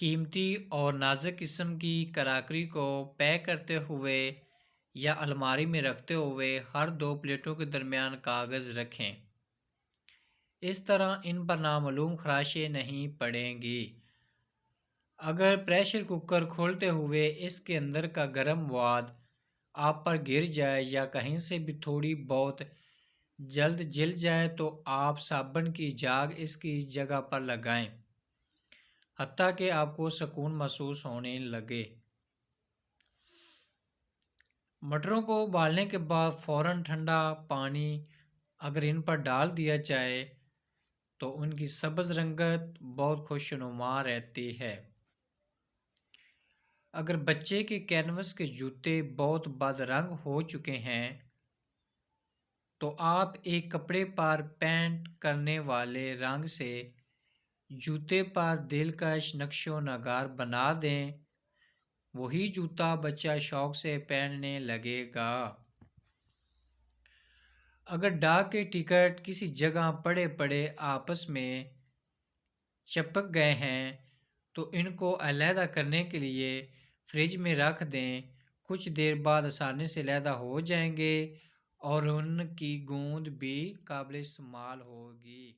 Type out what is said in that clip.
قیمتی اور نازک قسم کی کراکری کو پیک کرتے ہوئے یا الماری میں رکھتے ہوئے ہر دو پلیٹوں کے درمیان کاغذ رکھیں۔ اس طرح ان پر نامعلوم خراشیں نہیں پڑیں گی۔ اگر پریشر کوکر کھولتے ہوئے اس کے اندر کا گرم مواد آپ پر گر جائے یا کہیں سے بھی تھوڑی بہت جلد جل جائے تو آپ صابن کی جھاگ اس کی جگہ پر لگائیں، حتیٰ کہ آپ کو سکون محسوس ہونے لگے۔ مٹروں کو ابالنے کے بعد فوراً ٹھنڈا پانی اگر ان پر ڈال دیا جائے تو ان کی سبز رنگت بہت خوشنما رہتی ہے۔ اگر بچے کے کینوس کے جوتے بہت بد رنگ ہو چکے ہیں تو آپ ایک کپڑے پر پینٹ کرنے والے رنگ سے جوتے پر دلکش نقش و نگار بنا دیں، وہی جوتا بچہ شوق سے پہننے لگے گا۔ اگر ڈاک کے ٹکٹ کسی جگہ پڑے پڑے آپس میں چپک گئے ہیں تو ان کو علیحدہ کرنے کے لیے فریج میں رکھ دیں، کچھ دیر بعد آسانی سے علیحدہ ہو جائیں گے اور ان کی گوند بھی قابل استعمال ہوگی۔